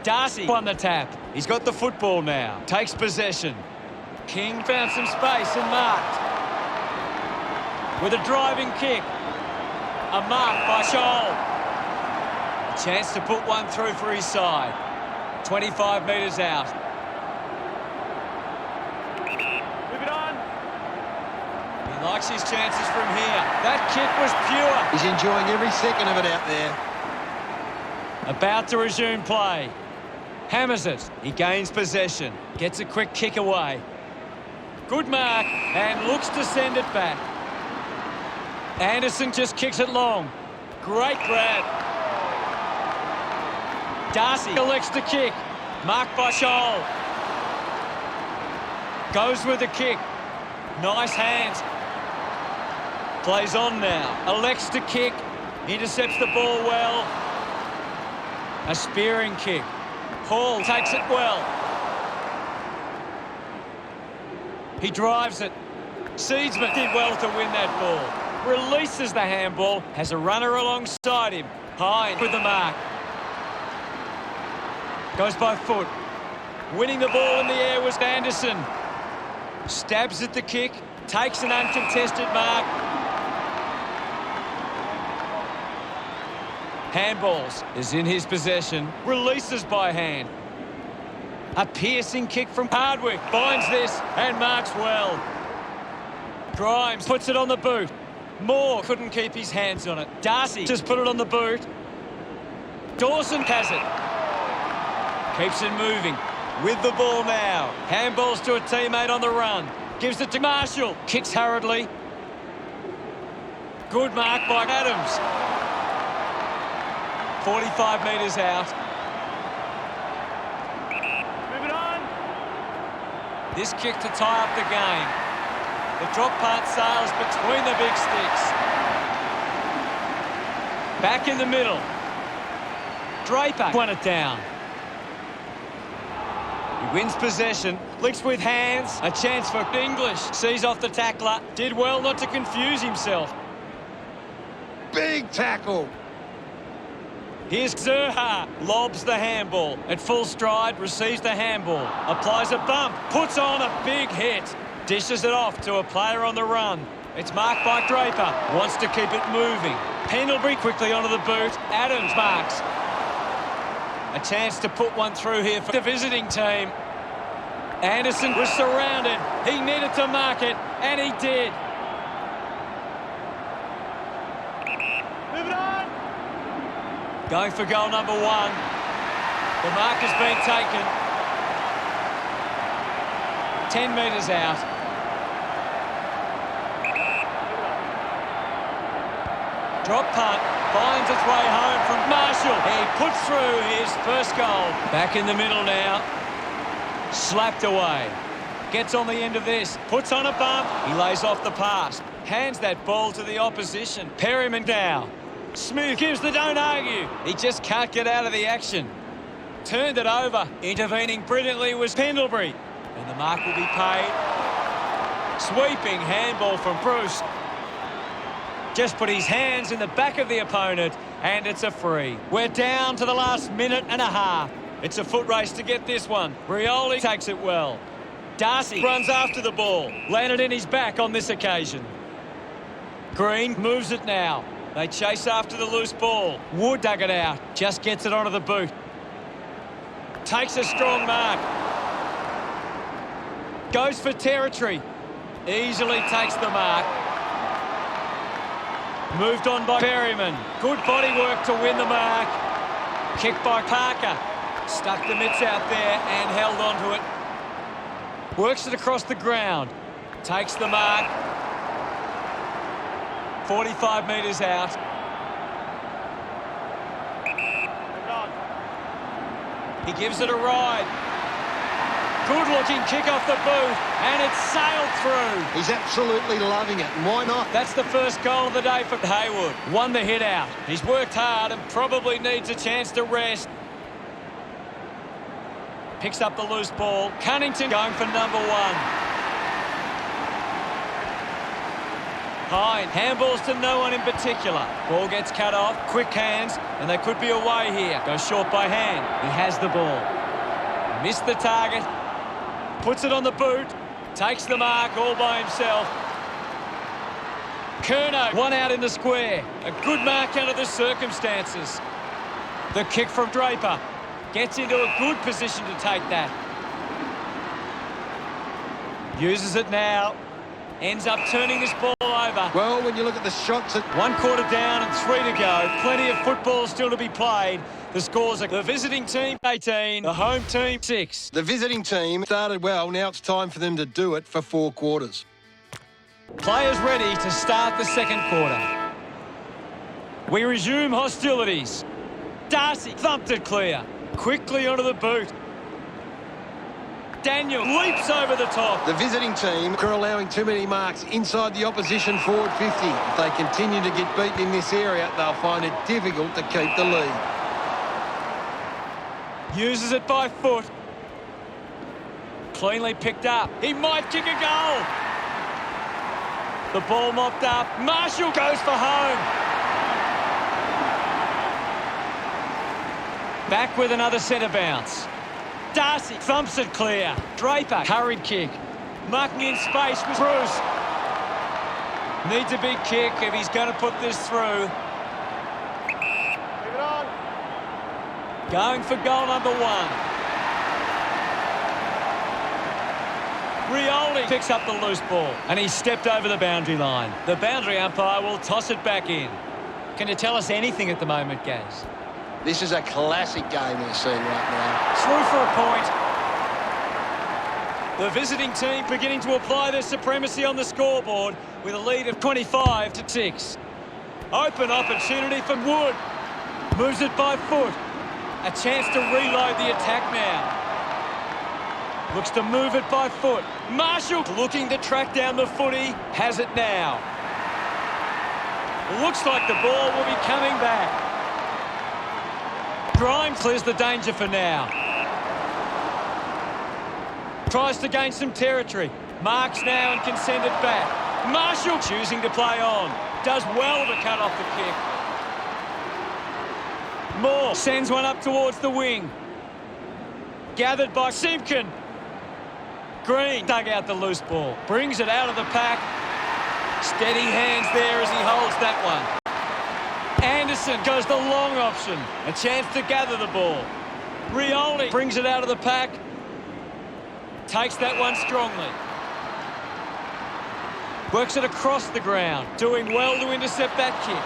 Darcy won the tap. He's got the football now. Takes possession. King found some space and marked. With a driving kick. A mark by Scholl. A chance to put one through for his side. 25 metres out. Move it on. He likes his chances from here. That kick was pure. He's enjoying every second of it out there. About to resume play. Hammers it. He gains possession. Gets a quick kick away. Good mark and looks to send it back. Anderson just kicks it long. Great grab. Darcy elects to kick. Marked by Scholl. Goes with the kick. Nice hands. Plays on now. Elects to kick. Intercepts the ball well. A spearing kick. Hall takes it well. He drives it. Seedsman did well to win that ball. Releases the handball. Has a runner alongside him. Hine with the mark. Goes by foot. Winning the ball in the air was Anderson. Stabs at the kick. Takes an uncontested mark. Handballs is in his possession. Releases by hand. A piercing kick from Hardwick. Finds this and marks well. Grimes puts it on the boot. Moore couldn't keep his hands on it. Darcy just put it on the boot. Dawson has it. Keeps it moving. With the ball now. Handballs to a teammate on the run. Gives it to Marshall. Kicks hurriedly. Good mark by Adams. 45 metres out. Move it on. This kick to tie up the game. The drop punt sails between the big sticks. Back in the middle. Draper won it down. He wins possession. Flicks with hands. A chance for English. Sees off the tackler. Did well not to confuse himself. Big tackle. Here's Zerha, lobs the handball. At full stride, receives the handball. Applies a bump, puts on a big hit. Dishes it off to a player on the run. It's marked by Draper. Wants to keep it moving. Pendlebury quickly onto the boot. Adams marks. A chance to put one through here for the visiting team. Anderson was surrounded. He needed to mark it, and he did. Going for goal number one. The mark has been taken. 10 metres out. Drop punt. Finds its way home from Marshall. He puts through his first goal. Back in the middle now. Slapped away. Gets on the end of this. Puts on a bump. He lays off the pass. Hands that ball to the opposition. Perryman now. Smooth gives the don't argue. He just can't get out of the action. Turned it over. Intervening brilliantly was Pendlebury. And the mark will be paid. Sweeping handball from Bruce. Just put his hands in the back of the opponent, and it's a free. We're down to the last minute and a half. It's a foot race to get this one. Rioli takes it well. Darcy runs after the ball. Landed in his back on this occasion. Green moves it now. They chase after the loose ball. Wood dug it out. Just gets it onto the boot. Takes a strong mark. Goes for territory. Easily takes the mark. Moved on by Perryman. Good body work to win the mark. Kick by Parker. Stuck the mitts out there and held onto it. Works it across the ground. Takes the mark. 45 metres out. He gives it a ride. Good-looking kick off the boot, and it's sailed through. He's absolutely loving it, and why not? That's the first goal of the day for Haywood. Won the hit out. He's worked hard and probably needs a chance to rest. Picks up the loose ball. Cunnington going for number one. Hine handballs to no one in particular. Ball gets cut off, quick hands, and they could be away here. Goes short by hand. He has the ball. Missed the target. Puts it on the boot. Takes the mark all by himself. Curnow, one out in the square. A good mark under the circumstances. The kick from Draper. Gets into a good position to take that. Uses it now. Ends up turning this ball over. Well, when you look at the shots... 1 quarter down and 3 to go. Plenty of football still to be played. The scores are the visiting team 18, the home team 6. The visiting team started well. Now it's time for them to do it for 4 quarters. Players ready to start the second quarter. We resume hostilities. Darcy thumped it clear. Quickly onto the boot. Daniel leaps over the top. The visiting team are allowing too many marks inside the opposition forward 50. If they continue to get beaten in this area, they'll find it difficult to keep the lead. Uses it by foot. Cleanly picked up. He might kick a goal. The ball mopped up. Marshall goes for home. Back with another centre bounce. Darcy thumps it clear. Draper, hurried kick. Marking in space was Bruce. Needs a big kick if he's going to put this through. Leave it on. Going for goal number 1. Rioli picks up the loose ball and he stepped over the boundary line. The boundary umpire will toss it back in. Can you tell us anything at the moment, Gaz? This is a classic game we're seeing right now. Through for a point. The visiting team beginning to apply their supremacy on the scoreboard with a lead of 25-6. Open opportunity for Wood. Moves it by foot. A chance to reload the attack now. Looks to move it by foot. Marshall looking to track down the footy. Has it now. Looks like the ball will be coming back. Grimes clears the danger for now. Tries to gain some territory. Marks now and can send it back. Marshall choosing to play on. Does well to cut off the kick. Moore sends one up towards the wing. Gathered by Simpkin. Green dug out the loose ball. Brings it out of the pack. Steady hands there as he holds that one. Anderson goes the long option. A chance to gather the ball. Rioli brings it out of the pack. Takes that one strongly. Works it across the ground. Doing well to intercept that kick.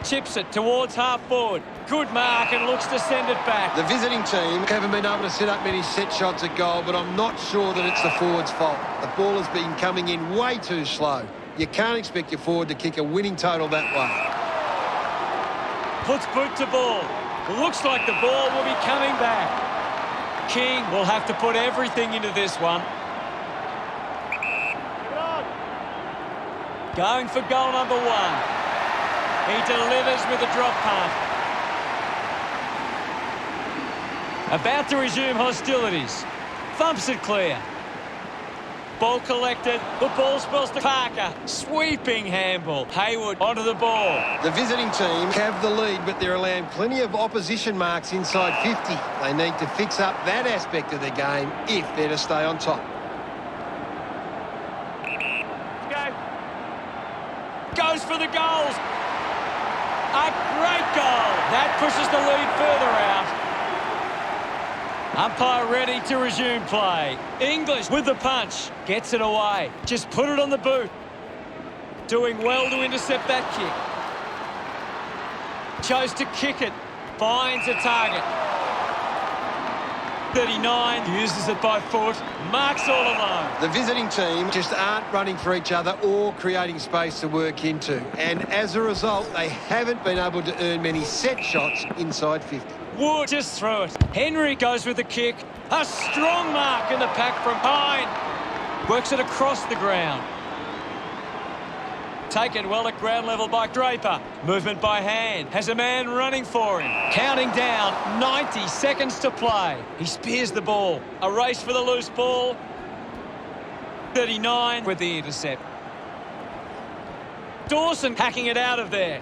Chips it towards half forward. Good mark and looks to send it back. The visiting team haven't been able to set up many set shots at goal, but I'm not sure that it's the forward's fault. The ball has been coming in way too slow. You can't expect your forward to kick a winning total that way. Puts boot to ball. Looks like the ball will be coming back. King will have to put everything into this one. Going for goal number 1. He delivers with a drop punt. About to resume hostilities. Thumps it clear. Ball collected. The ball spills to Parker. Sweeping handball. Hayward onto the ball. The visiting team have the lead, but they're allowing plenty of opposition marks inside 50. They need to fix up that aspect of their game if they're to stay on top. Goes for the goals. A great goal. That pushes the lead further out. Umpire ready to resume play. English with the punch. Gets it away. Just put it on the boot. Doing well to intercept that kick. Chose to kick it. Finds a target. 39. Uses it by foot. Marks all alone. The visiting team just aren't running for each other or creating space to work into. And as a result, they haven't been able to earn many set shots inside 50. Wood just through it. Henry goes with the kick. A strong mark in the pack from Hine. Works it across the ground. Taken well at ground level by Draper. Movement by hand. Has a man running for him. Counting down. 90 seconds to play. He spears the ball. A race for the loose ball. 39 with the intercept. Dawson hacking it out of there.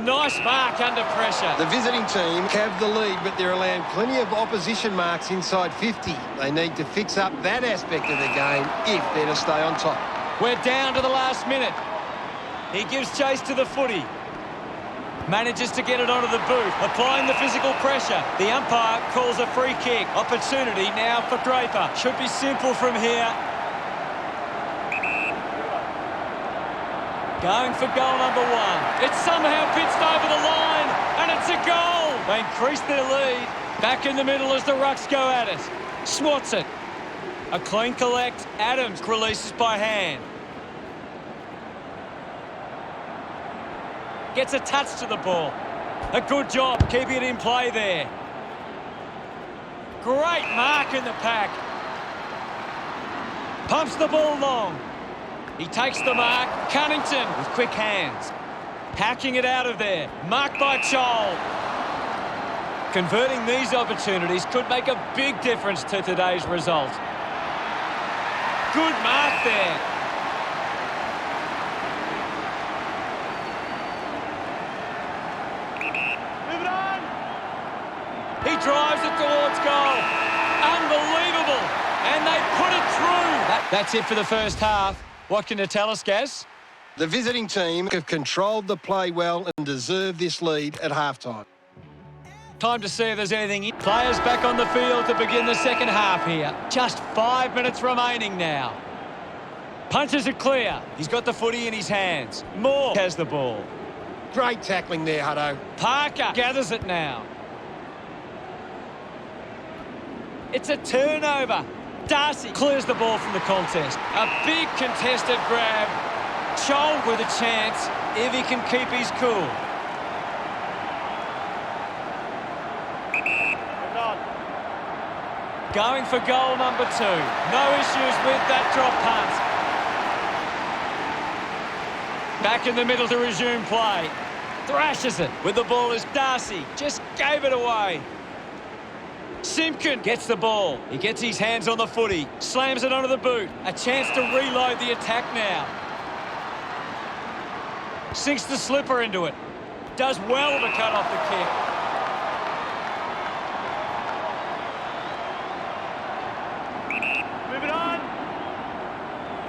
Nice mark under pressure. The visiting team have the lead, but they're allowing plenty of opposition marks inside 50. They need to fix up that aspect of the game if they're to stay on top. We're down to the last minute. He gives chase to the footy. Manages to get it onto the boot, applying the physical pressure. The umpire calls a free kick. Opportunity now for Draper. Should be simple from here. Going for goal number 1. It's somehow pitched over the line, and it's a goal. They increase their lead. Back in the middle as the Rucks go at it. Swats it. A clean collect. Adams releases by hand. Gets a touch to the ball. A good job keeping it in play there. Great mark in the pack. Pumps the ball long. He takes the mark. Cunnington with quick hands. Hacking it out of there. Marked by Chol. Converting these opportunities could make a big difference to today's result. Good mark there. He drives it towards goal. Unbelievable. And they put it through. That's it for the first half. What can you tell us, Gaz? The visiting team have controlled the play well and deserve this lead at halftime. Time to see if there's anything. Players back on the field to begin the second half here. Just 5 minutes remaining now. Punches it clear. He's got the footy in his hands. Moore has the ball. Great tackling there, Hutto. Parker gathers it now. It's a turnover. Darcy clears the ball from the contest. A big contested grab. Chol with a chance if he can keep his cool. Going for goal number 2. No issues with that drop punt. Back in the middle to resume play. Thrashes it with the ball as Darcy just gave it away. Simpkin gets the ball. He gets his hands on the footy. Slams it onto the boot. A chance to reload the attack now. Sinks the slipper into it. Does well to cut off the kick. Move it on.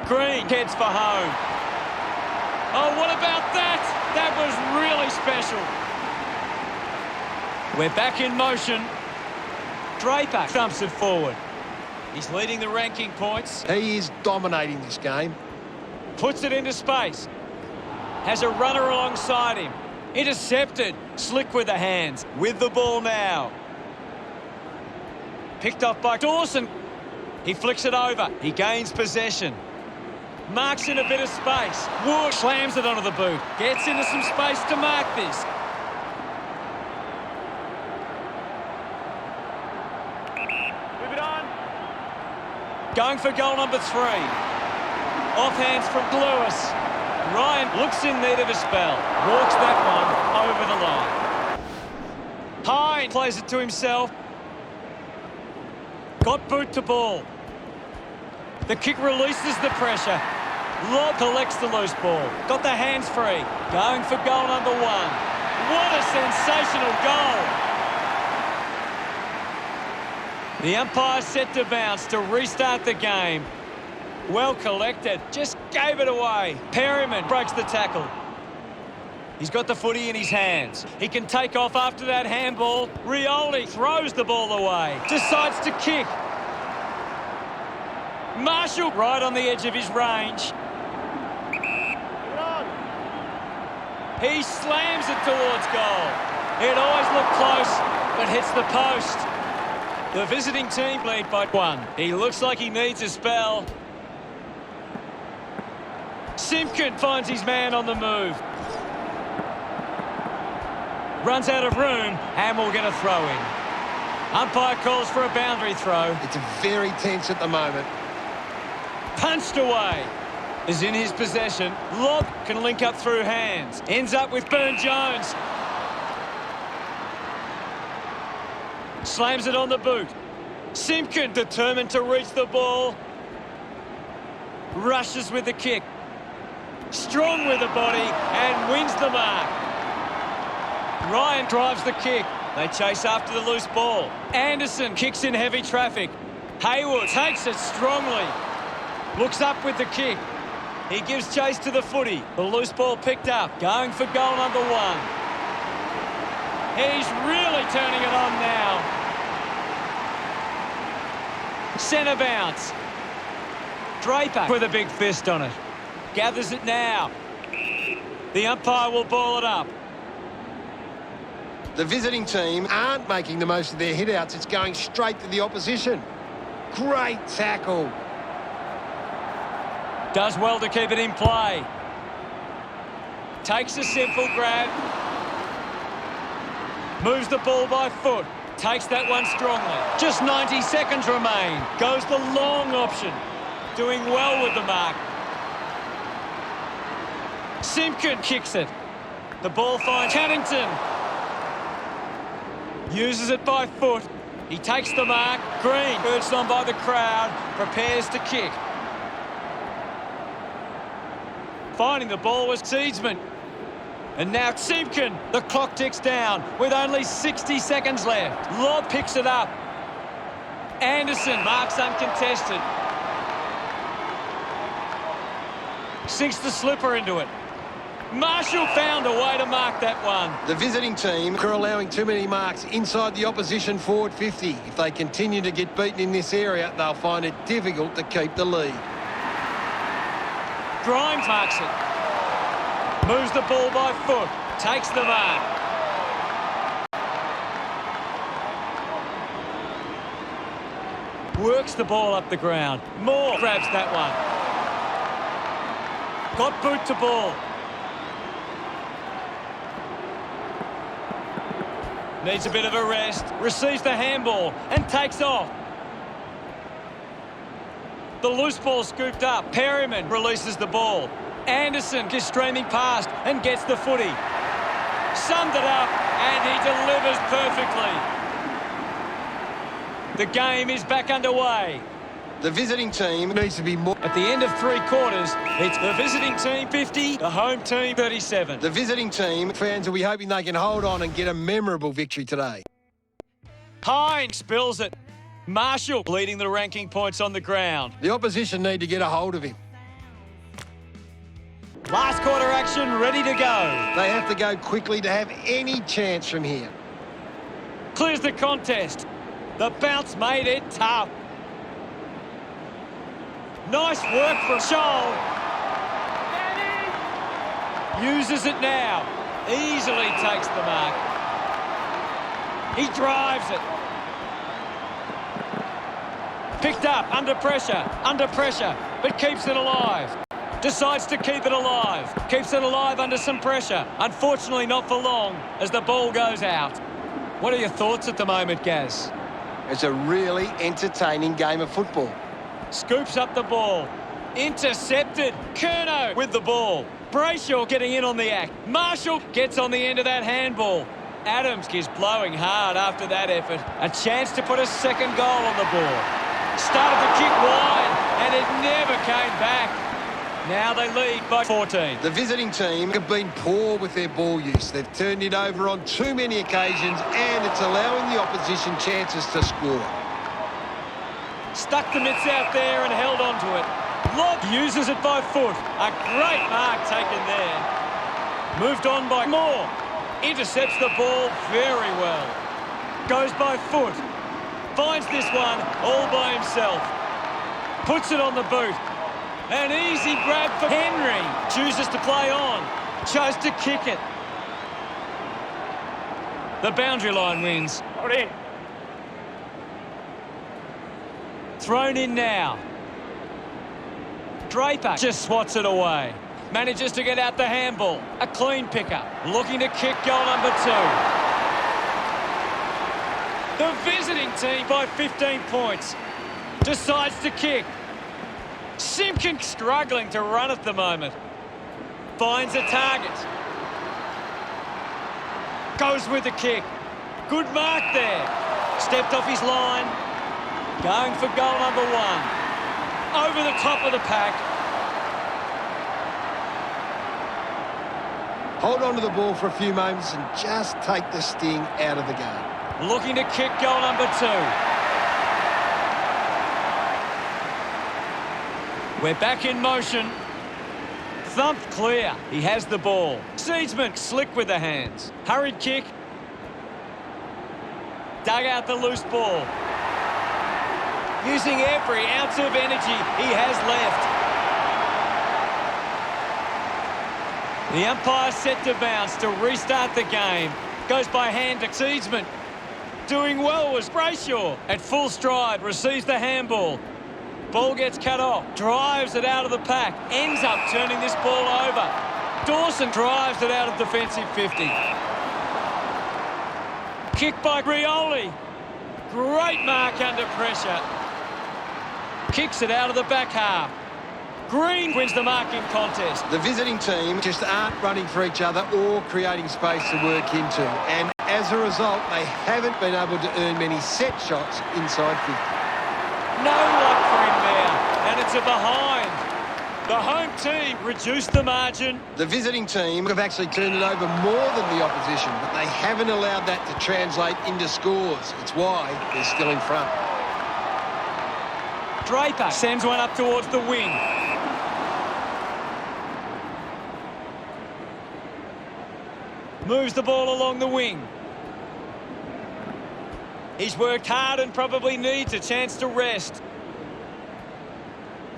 Green heads for home. Oh, what about that? That was really special. We're back in motion. Draper thumps it forward. He's leading the ranking points. He is dominating this game. Puts it into space. Has a runner alongside him. Intercepted. Slick with the hands. With the ball now. Picked off by Dawson. He flicks it over. He gains possession. Marks in a bit of space. Wood slams it onto the boot. Gets into some space to mark this. Going for goal number 3. Offhands from Lewis. Ryan looks in need of a spell. Walks that one over the line. Hine plays it to himself. Got boot to ball. The kick releases the pressure. Lob collects the loose ball. Got the hands free. Going for goal number 1. What a sensational goal. The umpire set to bounce to restart the game. Well collected. Just gave it away. Perryman breaks the tackle. He's got the footy in his hands. He can take off after that handball. Rioli throws the ball away. Decides to kick. Marshall right on the edge of his range. He slams it towards goal. It always looked close, but hits the post. The visiting team lead by 1. He looks like he needs a spell. Simpkin finds his man on the move. Runs out of room and will get a throw in. Umpire calls for a boundary throw. It's very tense at the moment. Punched away. Is in his possession. Lob can link up through hands. Ends up with Burne-Jones. Slams it on the boot. Simpkin determined to reach the ball. Rushes with the kick. Strong with the body and wins the mark. Ryan drives the kick. They chase after the loose ball. Anderson kicks in heavy traffic. Hayward takes it strongly. Looks up with the kick. He gives chase to the footy. The loose ball picked up. Going for goal number 1. He's really turning it on now. Centre bounce. Draper with a big fist on it. Gathers it now. The umpire will ball it up. The visiting team aren't making the most of their hit-outs. It's going straight to the opposition. Great tackle. Does well to keep it in play. Takes a simple grab. Moves the ball by foot. Takes that one strongly. Just 90 seconds remain. Goes the long option. Doing well with the mark. Simpkin kicks it. The ball finds Cannington. Uses it by foot. He takes the mark. Green, urged on by the crowd, prepares to kick. Finding the ball was Seedsman. And now Simpkin. The clock ticks down with only 60 seconds left. Lobb picks it up. Anderson marks uncontested. Sinks the slipper into it. Marshall found a way to mark that one. The visiting team are allowing too many marks inside the opposition forward 50. If they continue to get beaten in this area, they'll find it difficult to keep the lead. Grimes marks it. Moves the ball by foot. Takes the mark. Works the ball up the ground. Moore grabs that one. Got boot to ball. Needs a bit of a rest. Receives the handball and takes off. The loose ball scooped up. Perryman releases the ball. Anderson is streaming past and gets the footy. Summed it up and he delivers perfectly. The game is back underway. The visiting team needs to be more... At the end of 3 quarters, it's the visiting team 50, the home team 37. The visiting team fans will be hoping they can hold on and get a memorable victory today. Hine spills it. Marshall leading the ranking points on the ground. The opposition need to get a hold of him. Last quarter action ready to go. They have to go quickly to have any chance from here. Clears the contest. The bounce made it tough. Nice work from Scholl. Uses it now. Easily takes the mark. He drives it. Picked up, under pressure, but keeps it alive. Decides to keep it alive. Keeps it alive under some pressure. Unfortunately, not for long as the ball goes out. What are your thoughts at the moment, Gaz? It's a really entertaining game of football. Scoops up the ball. Intercepted. Curnow with the ball. Brayshaw getting in on the act. Marshall gets on the end of that handball. Adams is blowing hard after that effort. A chance to put a second goal on the board. Started to kick wide, and it never came back. Now they lead by 14. The visiting team have been poor with their ball use. They've turned it over on too many occasions, and it's allowing the opposition chances to score. Stuck the mitts out there and held on to it. Lobb uses it by foot. A great mark taken there. Moved on by Moore. Intercepts the ball very well. Goes by foot. Finds this one all by himself. Puts it on the boot. An easy grab for Henry. Chooses to play on. Chose to kick it. The boundary line wins. Hold in. Thrown in now. Draper just swats it away. Manages to get out the handball. A clean pickup. Looking to kick goal number 2. The visiting team by 15 points. Decides to kick. Simpkin struggling to run at the moment. Finds a target. Goes with the kick. Good mark there. Stepped off his line. Going for goal number 1. Over the top of the pack. Hold on to the ball for a few moments and just take the sting out of the game. Looking to kick goal number 2. We're back in motion. Thumped clear. He has the ball. Seedsman slick with the hands. Hurried kick. Dug out the loose ball. Using every ounce of energy he has left. The umpire set to bounce to restart the game. Goes by hand to Seedsman. Doing well was Brayshaw. At full stride, receives the handball. Ball gets cut off. Drives it out of the pack. Ends up turning this ball over. Dawson drives it out of defensive 50. Kick by Rioli. Great mark under pressure. Kicks it out of the back half. Green wins the marking contest. The visiting team just aren't running for each other or creating space to work into. And as a result, they haven't been able to earn many set shots inside 50. No luck for him there. And it's a behind. The home team reduced the margin. The visiting team have actually turned it over more than the opposition, but they haven't allowed that to translate into scores. It's why they're still in front. Draper sends one up towards the wing. Moves the ball along the wing. He's worked hard and probably needs a chance to rest.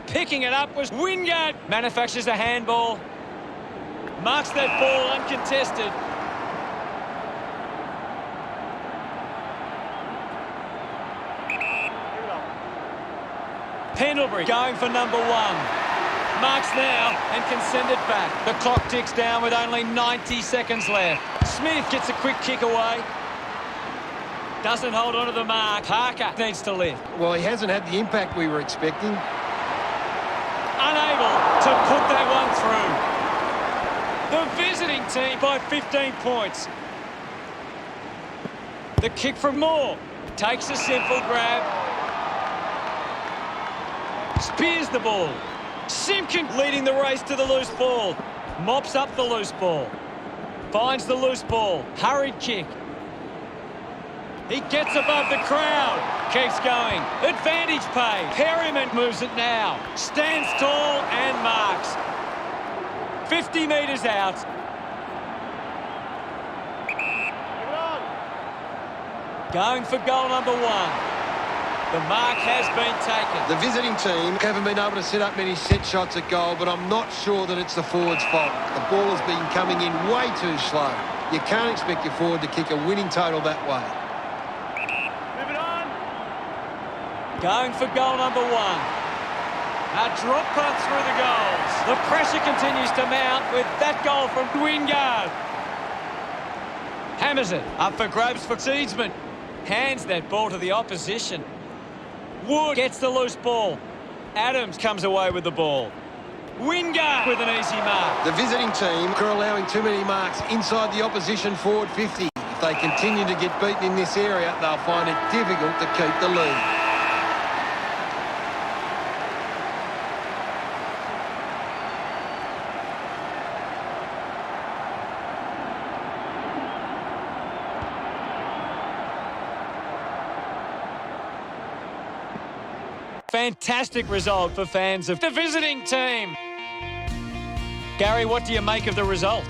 Picking it up was Wingard. Manufactures a handball. Marks that ball uncontested. Pendlebury going for number 1. Marks now and can send it back. The clock ticks down with only 90 seconds left. Smith gets a quick kick away. Doesn't hold on to the mark. Parker needs to lift. Well, he hasn't had the impact we were expecting. Unable to put that one through. The visiting team by 15 points. The kick from Moore. Takes a simple grab. Spears the ball. Simpkin leading the race to the loose ball. Mops up the loose ball. Finds the loose ball. Hurried kick. He gets above the crowd. Keeps going. Advantage play. Perryman moves it now. Stands tall and marks. 50 metres out. Going for goal number 1. The mark has been taken. The visiting team haven't been able to set up many set shots at goal, but I'm not sure that it's the forward's fault. The ball has been coming in way too slow. You can't expect your forward to kick a winning total that way. Going for goal number 1. A drop punt through the goals. The pressure continues to mount with that goal from Wingard. Hammers it. Up for grabs for Seedsman. Hands that ball to the opposition. Wood gets the loose ball. Adams comes away with the ball. Wingard with an easy mark. The visiting team are allowing too many marks inside the opposition forward 50. If they continue to get beaten in this area, they'll find it difficult to keep the lead. Fantastic result for fans of the visiting team. Gary, what do you make of the result?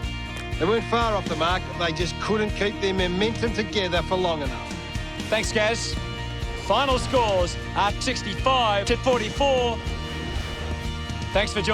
They weren't far off the mark, but they just couldn't keep their momentum together for long enough. Thanks, Gaz. Final scores are 65-44. Thanks for joining.